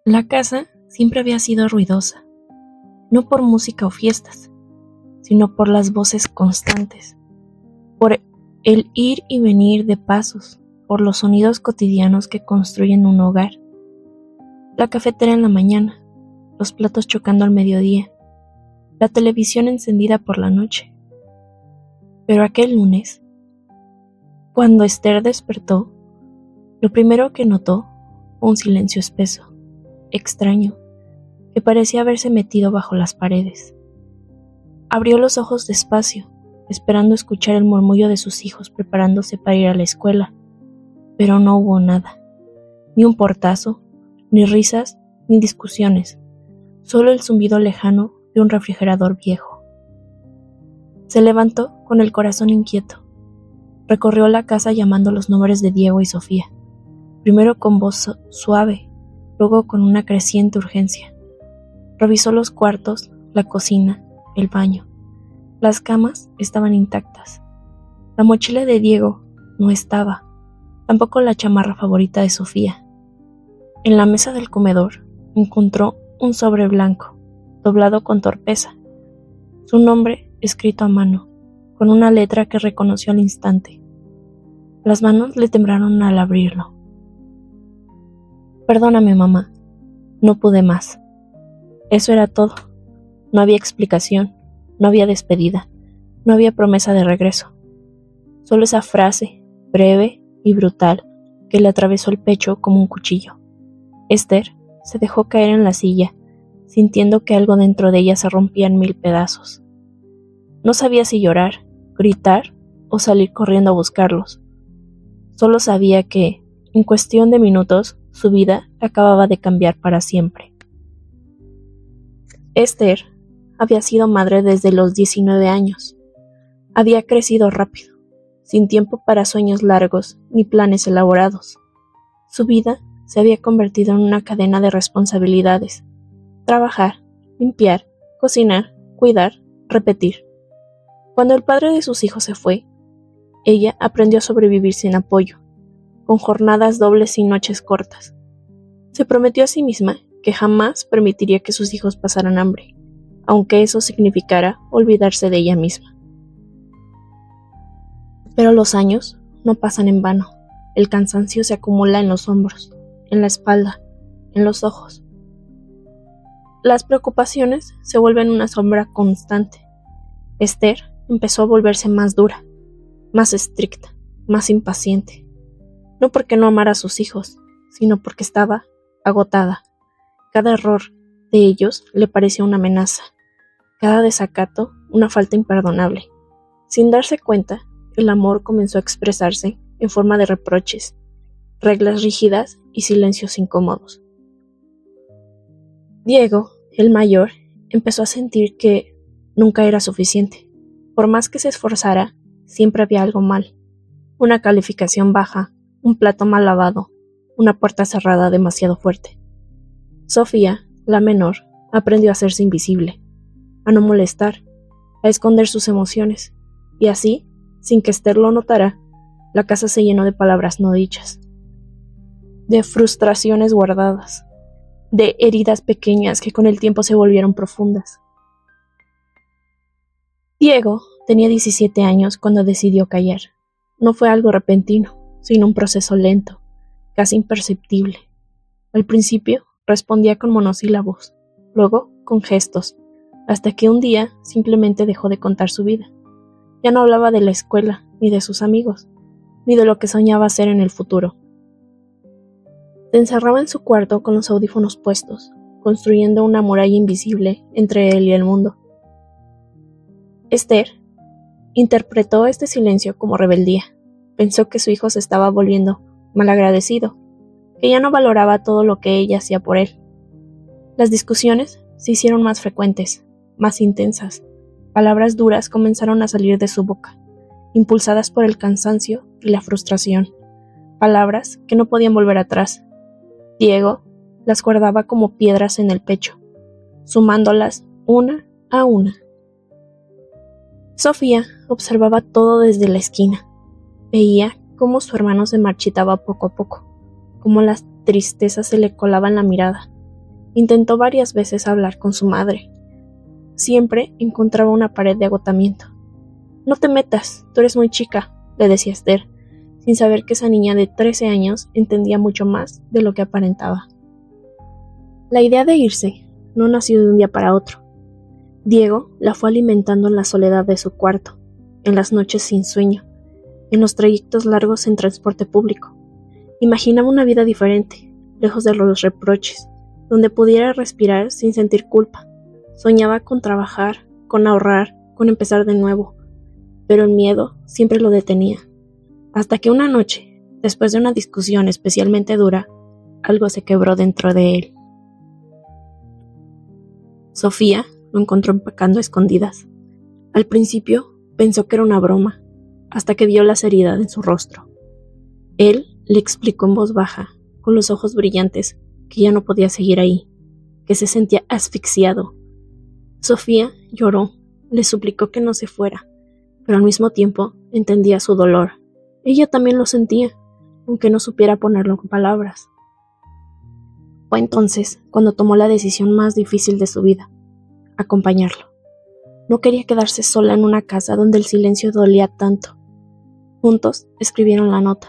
La casa siempre había sido ruidosa, no por música o fiestas, sino por las voces constantes, por el ir y venir de pasos, por los sonidos cotidianos que construyen un hogar. La cafetera en la mañana, los platos chocando al mediodía, la televisión encendida por la noche. Pero aquel lunes, cuando Esther despertó, lo primero que notó fue un silencio espeso, extraño, que parecía haberse metido bajo las paredes. Abrió los ojos despacio, esperando escuchar el murmullo de sus hijos preparándose para ir a la escuela, pero no hubo nada, ni un portazo, ni risas, ni discusiones, solo el zumbido lejano de un refrigerador viejo. Se levantó con el corazón inquieto. Recorrió la casa llamando los nombres de Diego y Sofía, primero con voz suave, luego con una creciente urgencia. Revisó los cuartos, la cocina, el baño. Las camas estaban intactas. La mochila de Diego no estaba, tampoco la chamarra favorita de Sofía. En la mesa del comedor encontró un sobre blanco, doblado con torpeza. Su nombre escrito a mano, con una letra que reconoció al instante. Las manos le temblaron al abrirlo. Perdóname, mamá, no pude más. Eso era todo. No había explicación, no había despedida, no había promesa de regreso. Solo esa frase, breve y brutal, que le atravesó el pecho como un cuchillo. Esther se dejó caer en la silla, sintiendo que algo dentro de ella se rompía en mil pedazos. No sabía si llorar, gritar o salir corriendo a buscarlos. Solo sabía que, en cuestión de minutos, su vida acababa de cambiar para siempre. Esther había sido madre desde los 19 años. Había crecido rápido, sin tiempo para sueños largos ni planes elaborados. Su vida se había convertido en una cadena de responsabilidades. Trabajar, limpiar, cocinar, cuidar, repetir. Cuando el padre de sus hijos se fue, ella aprendió a sobrevivir sin apoyo, con jornadas dobles y noches cortas. Se prometió a sí misma que jamás permitiría que sus hijos pasaran hambre, aunque eso significara olvidarse de ella misma. Pero los años no pasan en vano. El cansancio se acumula en los hombros, en la espalda, en los ojos. Las preocupaciones se vuelven una sombra constante. Esther empezó a volverse más dura, más estricta, más impaciente. No porque no amara a sus hijos, sino porque estaba agotada. Cada error de ellos le parecía una amenaza, cada desacato una falta imperdonable. Sin darse cuenta, el amor comenzó a expresarse en forma de reproches, reglas rígidas y silencios incómodos. Diego, el mayor, empezó a sentir que nunca era suficiente. Por más que se esforzara, siempre había algo mal. Una calificación baja, un plato mal lavado, una puerta cerrada demasiado fuerte. Sofía, la menor, aprendió a hacerse invisible, a no molestar, a esconder sus emociones, y así, sin que Esther lo notara, la casa se llenó de palabras no dichas, de frustraciones guardadas, de heridas pequeñas que con el tiempo se volvieron profundas. Diego tenía 17 años cuando decidió callar. No fue algo repentino, sino un proceso lento, casi imperceptible. Al principio respondía con monosílabos, luego con gestos, hasta que un día simplemente dejó de contar su vida. Ya no hablaba de la escuela, ni de sus amigos, ni de lo que soñaba hacer en el futuro. Se encerraba en su cuarto con los audífonos puestos, construyendo una muralla invisible entre él y el mundo. Esther interpretó este silencio como rebeldía. Pensó que su hijo se estaba volviendo malagradecido, que ya no valoraba todo lo que ella hacía por él. Las discusiones se hicieron más frecuentes, más intensas. Palabras duras comenzaron a salir de su boca, impulsadas por el cansancio y la frustración. Palabras que no podían volver atrás. Diego las guardaba como piedras en el pecho, sumándolas una a una. Sofía observaba todo desde la esquina. Veía cómo su hermano se marchitaba poco a poco, cómo la tristeza se le colaba en la mirada. Intentó varias veces hablar con su madre. Siempre encontraba una pared de agotamiento. «No te metas, tú eres muy chica», le decía Esther, sin saber que esa niña de 13 años entendía mucho más de lo que aparentaba. La idea de irse no nació de un día para otro. Diego la fue alimentando en la soledad de su cuarto, en las noches sin sueño, en los trayectos largos en transporte público. Imaginaba una vida diferente, lejos de los reproches, donde pudiera respirar sin sentir culpa. Soñaba con trabajar, con ahorrar, con empezar de nuevo, pero el miedo siempre lo detenía. Hasta que una noche, después de una discusión especialmente dura, algo se quebró dentro de él. Sofía lo encontró empacando a escondidas. Al principio pensó que era una broma, hasta que vio la seriedad en su rostro. Él le explicó en voz baja, con los ojos brillantes, que ya no podía seguir ahí, que se sentía asfixiado. Sofía lloró, le suplicó que no se fuera, pero al mismo tiempo entendía su dolor. Ella también lo sentía, aunque no supiera ponerlo en palabras. Fue entonces cuando tomó la decisión más difícil de su vida: acompañarlo. No quería quedarse sola en una casa donde el silencio dolía tanto. Juntos escribieron la nota.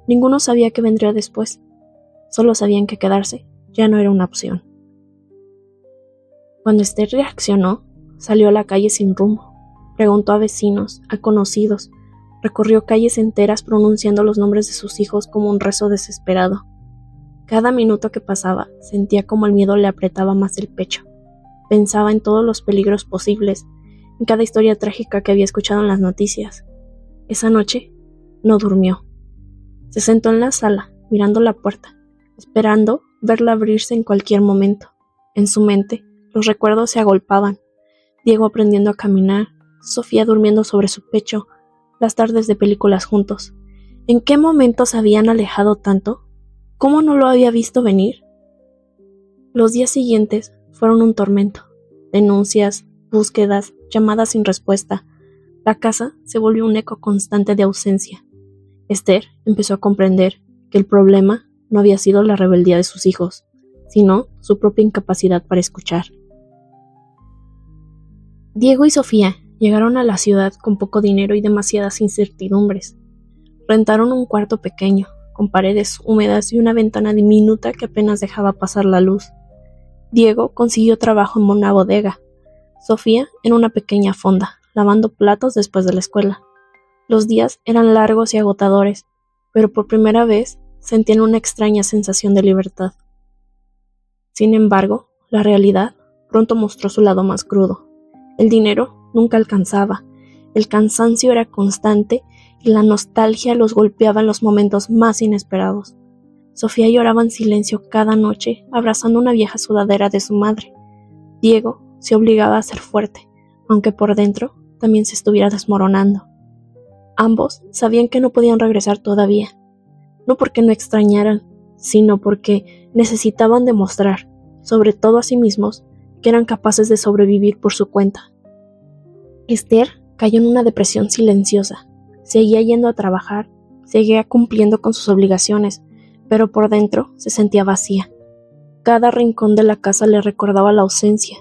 Ninguno sabía qué vendría después. Solo sabían que quedarse ya no era una opción. Cuando Esther reaccionó, salió a la calle sin rumbo. Preguntó a vecinos, a conocidos. Recorrió calles enteras pronunciando los nombres de sus hijos como un rezo desesperado. Cada minuto que pasaba sentía como el miedo le apretaba más el pecho. Pensaba en todos los peligros posibles, en cada historia trágica que había escuchado en las noticias. Esa noche no durmió. Se sentó en la sala, mirando la puerta, esperando verla abrirse en cualquier momento. En su mente, los recuerdos se agolpaban. Diego aprendiendo a caminar, Sofía durmiendo sobre su pecho, las tardes de películas juntos. ¿En qué momento se habían alejado tanto? ¿Cómo no lo había visto venir? Los días siguientes fueron un tormento. Denuncias, búsquedas, llamadas sin respuesta. La casa se volvió un eco constante de ausencia. Esther empezó a comprender que el problema no había sido la rebeldía de sus hijos, sino su propia incapacidad para escuchar. Diego y Sofía llegaron a la ciudad con poco dinero y demasiadas incertidumbres. Rentaron un cuarto pequeño, con paredes húmedas y una ventana diminuta que apenas dejaba pasar la luz. Diego consiguió trabajo en una bodega, Sofía en una pequeña fonda, lavando platos después de la escuela. Los días eran largos y agotadores, pero por primera vez sentían una extraña sensación de libertad. Sin embargo, la realidad pronto mostró su lado más crudo. El dinero nunca alcanzaba, el cansancio era constante y la nostalgia los golpeaba en los momentos más inesperados. Sofía lloraba en silencio cada noche, abrazando una vieja sudadera de su madre. Diego se obligaba a ser fuerte, aunque por dentro también se estuviera desmoronando. Ambos sabían que no podían regresar todavía, no porque no extrañaran, sino porque necesitaban demostrar, sobre todo a sí mismos, que eran capaces de sobrevivir por su cuenta. Esther cayó en una depresión silenciosa. Seguía yendo a trabajar, seguía cumpliendo con sus obligaciones, pero por dentro se sentía vacía. Cada rincón de la casa le recordaba la ausencia.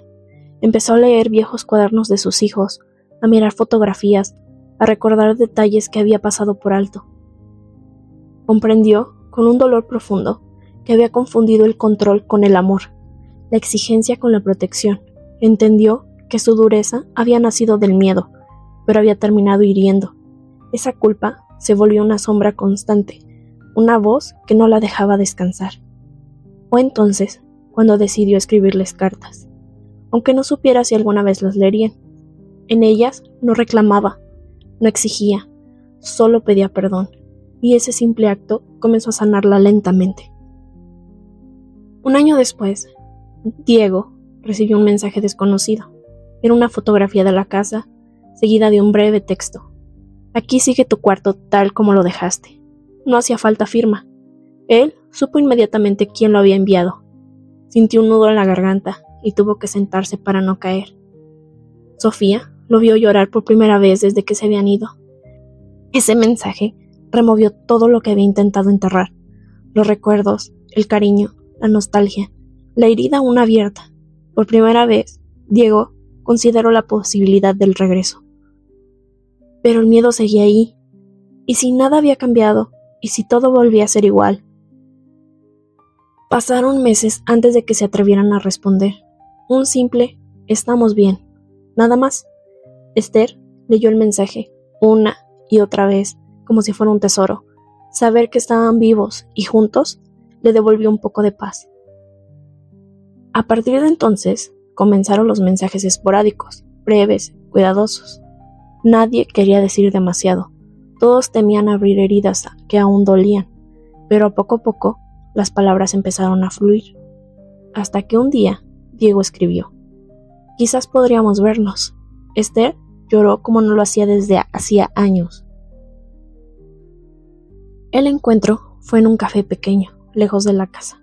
Empezó a leer viejos cuadernos de sus hijos, a mirar fotografías, a recordar detalles que había pasado por alto. Comprendió, con un dolor profundo, que había confundido el control con el amor, la exigencia con la protección. Entendió que su dureza había nacido del miedo, pero había terminado hiriendo. Esa culpa se volvió una sombra constante, una voz que no la dejaba descansar. Fue entonces cuando decidió escribirles cartas, aunque no supiera si alguna vez las leerían. En ellas no reclamaba, no exigía, solo pedía perdón, y ese simple acto comenzó a sanarla lentamente. Un año después, Diego recibió un mensaje desconocido. Era una fotografía de la casa, seguida de un breve texto. «Aquí sigue tu cuarto tal como lo dejaste». No hacía falta firma. Él supo inmediatamente quién lo había enviado. Sintió un nudo en la garganta y tuvo que sentarse para no caer. Sofía lo vio llorar por primera vez desde que se habían ido. Ese mensaje removió todo lo que había intentado enterrar: los recuerdos, el cariño, la nostalgia. la herida aún abierta. Por primera vez, Diego consideró la posibilidad del regreso. Pero el miedo seguía ahí. ¿Y si nada había cambiado? ¿Y si todo volvía a ser igual? Pasaron meses antes de que se atrevieran a responder. Un simple «estamos bien». Nada más. Esther leyó el mensaje una y otra vez, como si fuera un tesoro. Saber que estaban vivos y juntos le devolvió un poco de paz. A partir de entonces, comenzaron los mensajes esporádicos, breves, cuidadosos. Nadie quería decir demasiado. Todos temían abrir heridas que aún dolían, pero poco a poco las palabras empezaron a fluir. Hasta que un día Diego escribió: «Quizás podríamos vernos». Esther lloró como no lo hacía desde hacía años. El encuentro fue en un café pequeño, lejos de la casa,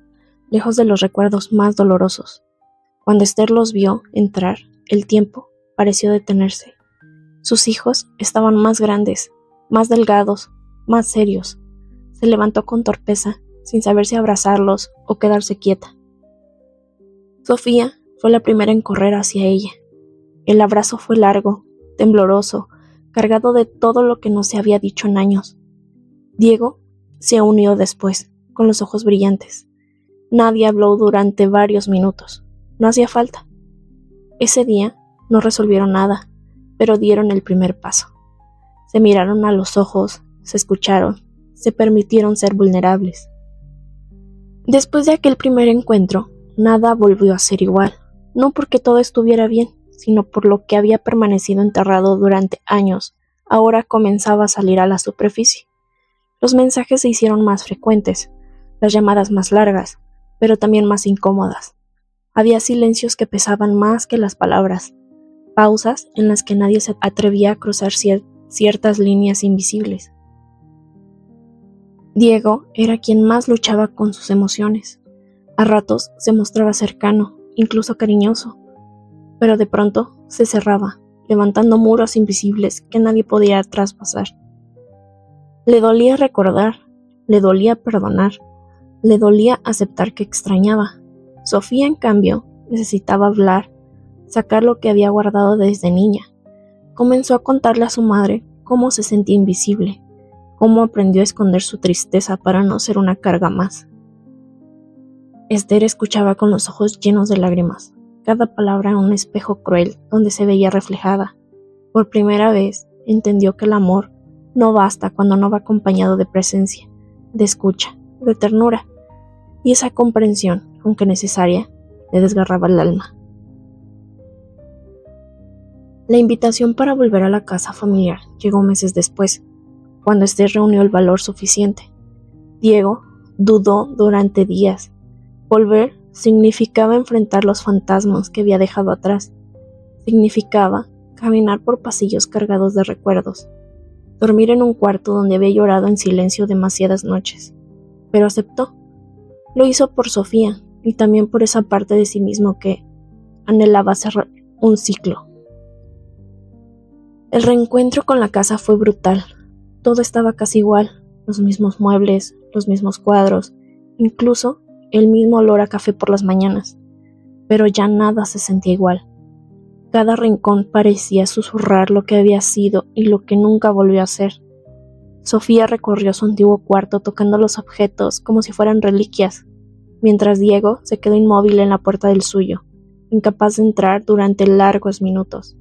lejos de los recuerdos más dolorosos. Cuando Esther los vio entrar, el tiempo pareció detenerse. Sus hijos estaban más grandes, más delgados, más serios. Se levantó con torpeza, sin saber si abrazarlos o quedarse quieta. Sofía fue la primera en correr hacia ella. El abrazo fue largo, tembloroso, cargado de todo lo que no se había dicho en años. Diego se unió después, con los ojos brillantes. Nadie habló durante varios minutos. No hacía falta. Ese día no resolvieron nada, pero dieron el primer paso. Se miraron a los ojos, se escucharon, se permitieron ser vulnerables. Después de aquel primer encuentro, nada volvió a ser igual, no porque todo estuviera bien, sino por lo que había permanecido enterrado durante años, ahora comenzaba a salir a la superficie. Los mensajes se hicieron más frecuentes, las llamadas más largas, pero también más incómodas. Había silencios que pesaban más que las palabras, pausas en las que nadie se atrevía a cruzar ciertas líneas invisibles. Diego era quien más luchaba con sus emociones. A ratos se mostraba cercano, incluso cariñoso, pero de pronto se cerraba, levantando muros invisibles que nadie podía traspasar. Le dolía recordar, le dolía perdonar, le dolía aceptar que extrañaba. Sofía, en cambio, necesitaba hablar, sacar lo que había guardado desde niña. Comenzó a contarle a su madre cómo se sentía invisible, cómo aprendió a esconder su tristeza para no ser una carga más. Esther escuchaba con los ojos llenos de lágrimas, cada palabra en un espejo cruel donde se veía reflejada. Por primera vez entendió que el amor no basta cuando no va acompañado de presencia, de escucha, de ternura, y esa comprensión, aunque necesaria, le desgarraba el alma. La invitación para volver a la casa familiar llegó meses después, cuando Esther reunió el valor suficiente. Diego dudó durante días. Volver significaba enfrentar los fantasmas que había dejado atrás. Significaba caminar por pasillos cargados de recuerdos, dormir en un cuarto donde había llorado en silencio demasiadas noches. Pero aceptó. Lo hizo por Sofía y también por esa parte de sí mismo que anhelaba cerrar un ciclo. El reencuentro con la casa fue brutal. Todo estaba casi igual, los mismos muebles, los mismos cuadros, incluso el mismo olor a café por las mañanas. Pero ya nada se sentía igual. Cada rincón parecía susurrar lo que había sido y lo que nunca volvió a ser. Sofía recorrió su antiguo cuarto tocando los objetos como si fueran reliquias, mientras Diego se quedó inmóvil en la puerta del suyo, incapaz de entrar durante largos minutos.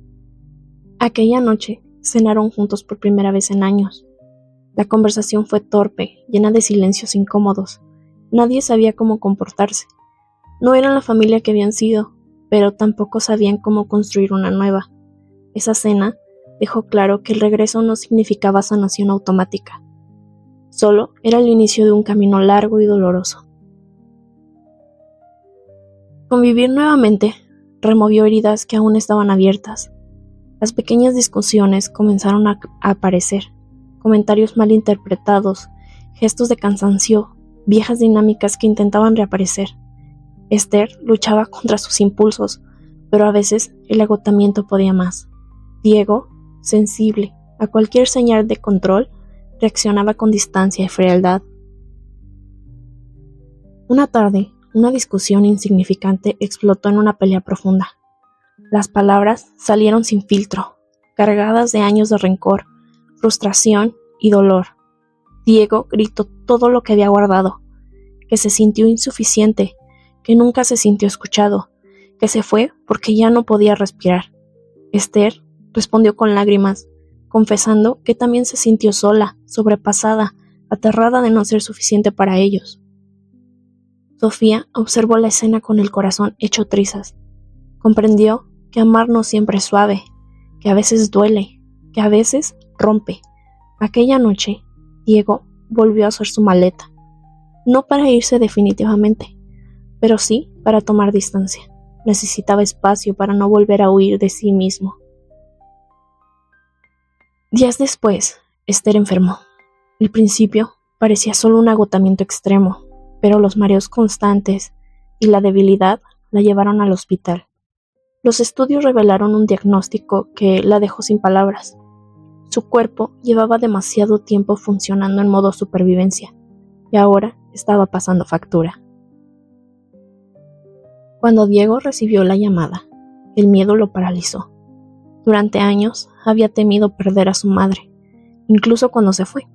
Aquella noche cenaron juntos por primera vez en años. La conversación fue torpe, llena de silencios incómodos. Nadie sabía cómo comportarse. No eran la familia que habían sido, pero tampoco sabían cómo construir una nueva. Esa cena dejó claro que el regreso no significaba sanación automática. Solo era el inicio de un camino largo y doloroso. Convivir nuevamente removió heridas que aún estaban abiertas. Las pequeñas discusiones comenzaron a aparecer, comentarios mal interpretados, gestos de cansancio, viejas dinámicas que intentaban reaparecer. Esther luchaba contra sus impulsos, pero a veces el agotamiento podía más. Diego, sensible a cualquier señal de control, reaccionaba con distancia y frialdad. Una tarde, una discusión insignificante explotó en una pelea profunda. Las palabras salieron sin filtro, cargadas de años de rencor, frustración y dolor. Diego gritó todo lo que había guardado, que se sintió insuficiente, que nunca se sintió escuchado, que se fue porque ya no podía respirar. Esther respondió con lágrimas, confesando que también se sintió sola, sobrepasada, aterrada de no ser suficiente para ellos. Sofía observó la escena con el corazón hecho trizas. Comprendió que amar no siempre es suave, que a veces duele, que a veces rompe. Aquella noche, Diego volvió a hacer su maleta, no para irse definitivamente, pero sí para tomar distancia. Necesitaba espacio para no volver a huir de sí mismo. Días después, Esther enfermó. Al principio parecía solo un agotamiento extremo, pero los mareos constantes y la debilidad la llevaron al hospital. Los estudios revelaron un diagnóstico que la dejó sin palabras. Su cuerpo llevaba demasiado tiempo funcionando en modo supervivencia y ahora estaba pasando factura. Cuando Diego recibió la llamada, el miedo lo paralizó. Durante años había temido perder a su madre, incluso cuando se fue.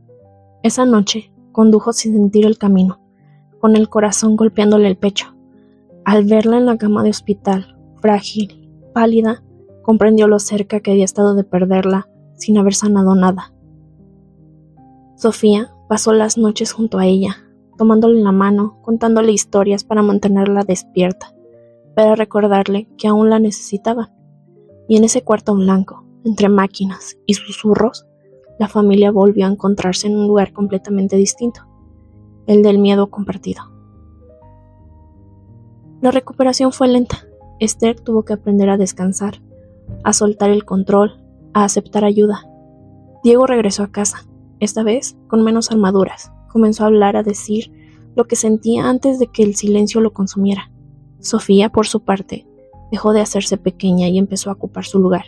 Esa noche condujo sin sentir el camino, con el corazón golpeándole el pecho. Al verla en la cama de hospital, frágil, pálida, comprendió lo cerca que había estado de perderla sin haber sanado nada. Sofía pasó las noches junto a ella, tomándole la mano, contándole historias para mantenerla despierta, para recordarle que aún la necesitaban. Y en ese cuarto blanco, entre máquinas y susurros, la familia volvió a encontrarse en un lugar completamente distinto, el del miedo compartido. La recuperación fue lenta. Esther tuvo que aprender a descansar, a soltar el control, a aceptar ayuda. Diego regresó a casa, esta vez con menos armaduras. Comenzó a hablar, a decir lo que sentía antes de que el silencio lo consumiera. Sofía, por su parte, dejó de hacerse pequeña y empezó a ocupar su lugar,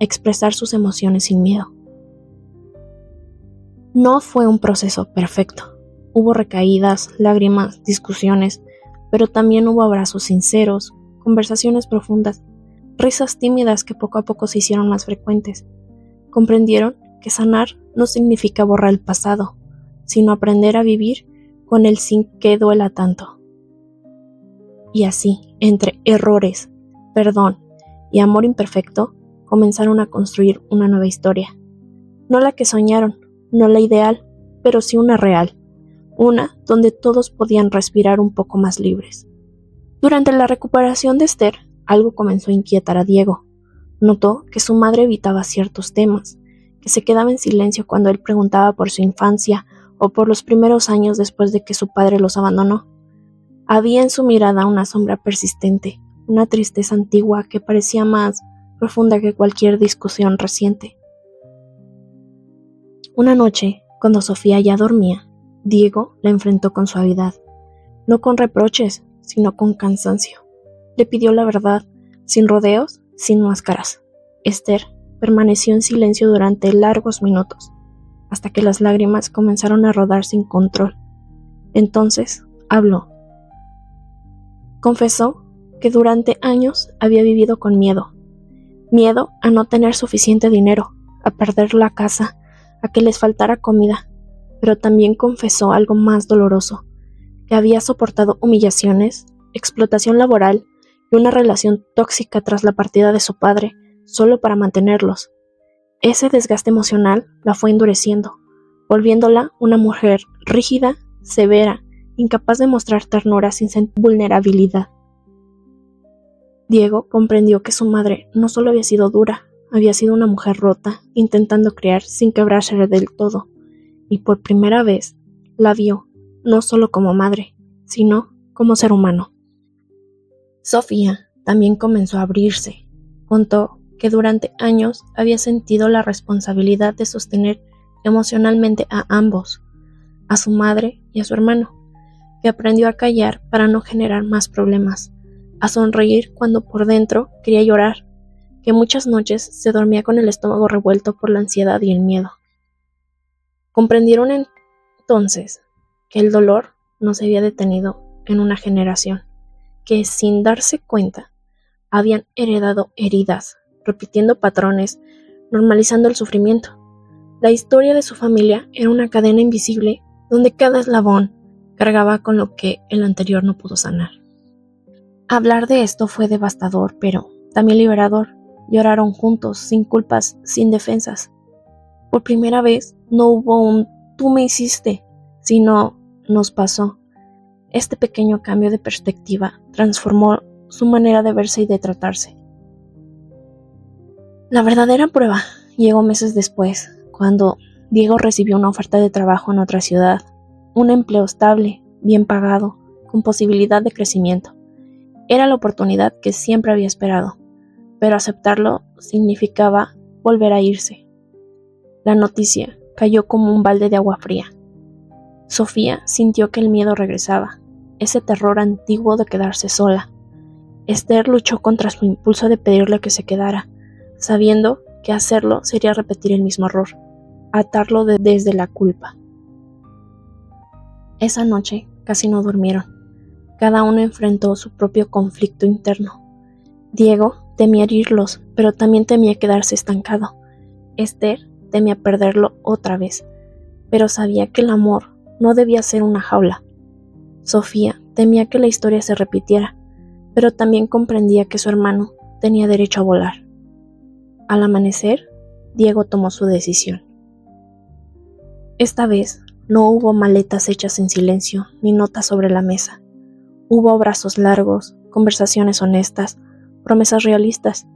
a expresar sus emociones sin miedo. No fue un proceso perfecto. Hubo recaídas, lágrimas, discusiones, pero también hubo abrazos sinceros, conversaciones profundas, risas tímidas que poco a poco se hicieron más frecuentes. Comprendieron que sanar no significa borrar el pasado, sino aprender a vivir con él sin que duela tanto. Y así, entre errores, perdón y amor imperfecto, comenzaron a construir una nueva historia. No la que soñaron, no la ideal, pero sí una real, una donde todos podían respirar un poco más libres. Durante la recuperación de Esther, algo comenzó a inquietar a Diego. Notó que su madre evitaba ciertos temas, que se quedaba en silencio cuando él preguntaba por su infancia o por los primeros años después de que su padre los abandonó. Había en su mirada una sombra persistente, una tristeza antigua que parecía más profunda que cualquier discusión reciente. Una noche, cuando Sofía ya dormía, Diego la enfrentó con suavidad, no con reproches, sino con cansancio. Le pidió la verdad, sin rodeos, sin máscaras. Esther permaneció en silencio durante largos minutos, hasta que las lágrimas comenzaron a rodar sin control. Entonces habló. Confesó que durante años había vivido con miedo a no tener suficiente dinero, a perder la casa, a que les faltara comida, pero también confesó algo más doloroso, que había soportado humillaciones, explotación laboral y una relación tóxica tras la partida de su padre, solo para mantenerlos. Ese desgaste emocional la fue endureciendo, volviéndola una mujer rígida, severa, incapaz de mostrar ternura sin sentir vulnerabilidad. Diego comprendió que su madre no solo había sido dura, había sido una mujer rota, intentando criar sin quebrarse del todo, y por primera vez la vio, no solo como madre, sino como ser humano. Sofía también comenzó a abrirse. Contó que durante años había sentido la responsabilidad de sostener emocionalmente a ambos, a su madre y a su hermano, que aprendió a callar para no generar más problemas, a sonreír cuando por dentro quería llorar, que muchas noches se dormía con el estómago revuelto por la ansiedad y el miedo. Comprendieron entonces que el dolor no se había detenido en una generación, que sin darse cuenta habían heredado heridas, repitiendo patrones, normalizando el sufrimiento. La historia de su familia era una cadena invisible donde cada eslabón cargaba con lo que el anterior no pudo sanar. Hablar de esto fue devastador, pero también liberador. Lloraron juntos, sin culpas, sin defensas. Por primera vez no hubo un "tú me hiciste", sino "nos pasó". Este pequeño cambio de perspectiva transformó su manera de verse y de tratarse. La verdadera prueba llegó meses después, cuando Diego recibió una oferta de trabajo en otra ciudad, un empleo estable, bien pagado, con posibilidad de crecimiento. Era la oportunidad que siempre había esperado, pero aceptarlo significaba volver a irse. La noticia cayó como un balde de agua fría. Sofía sintió que el miedo regresaba, ese terror antiguo de quedarse sola. Esther luchó contra su impulso de pedirle que se quedara, sabiendo que hacerlo sería repetir el mismo error, atarlo desde la culpa. Esa noche casi no durmieron. Cada uno enfrentó su propio conflicto interno. Diego temía herirlos, pero también temía quedarse estancado. Esther temía perderlo otra vez, pero sabía que el amor no debía ser una jaula. Sofía temía que la historia se repitiera, pero también comprendía que su hermano tenía derecho a volar. Al amanecer, Diego tomó su decisión. Esta vez no hubo maletas hechas en silencio ni notas sobre la mesa. Hubo abrazos largos, conversaciones honestas, promesas realistas.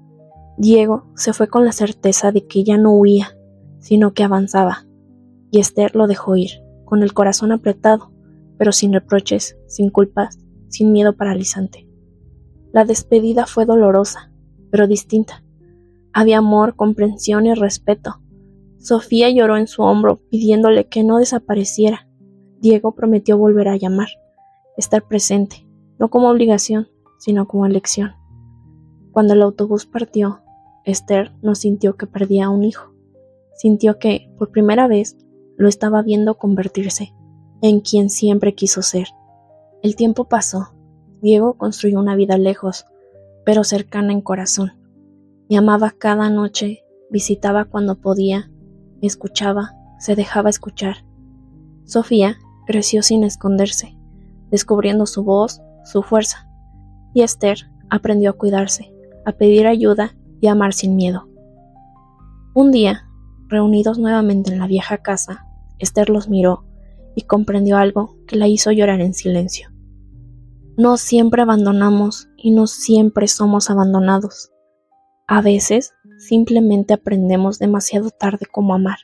Diego se fue con la certeza de que ya no huía, sino que avanzaba, y Esther lo dejó ir, con el corazón apretado, pero sin reproches, sin culpas, sin miedo paralizante. La despedida fue dolorosa, pero distinta. Había amor, comprensión y respeto. Sofía lloró en su hombro, pidiéndole que no desapareciera. Diego prometió volver a llamar, estar presente, no como obligación, sino como elección. Cuando el autobús partió, Esther no sintió que perdía a un hijo. Sintió que, por primera vez, lo estaba viendo convertirse en quien siempre quiso ser. El tiempo pasó. Diego construyó una vida lejos, pero cercana en corazón. Llamaba cada noche, visitaba cuando podía, escuchaba, se dejaba escuchar. Sofía creció sin esconderse, descubriendo su voz, su fuerza. Y Esther aprendió a cuidarse, a pedir ayuda y a amar sin miedo. Un día, reunidos nuevamente en la vieja casa, Esther los miró y comprendió algo que la hizo llorar en silencio. No siempre abandonamos y no siempre somos abandonados. A veces simplemente aprendemos demasiado tarde cómo amar,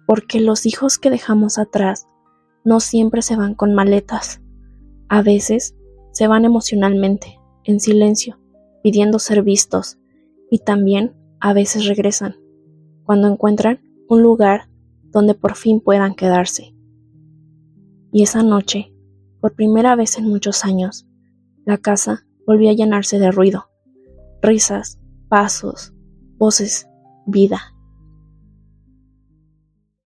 porque los hijos que dejamos atrás no siempre se van con maletas. A veces se van emocionalmente, en silencio, pidiendo ser vistos, y también a veces regresan, cuando encuentran un lugar donde por fin puedan quedarse. Y esa noche, por primera vez en muchos años, la casa volvió a llenarse de ruido, risas, pasos, voces, vida.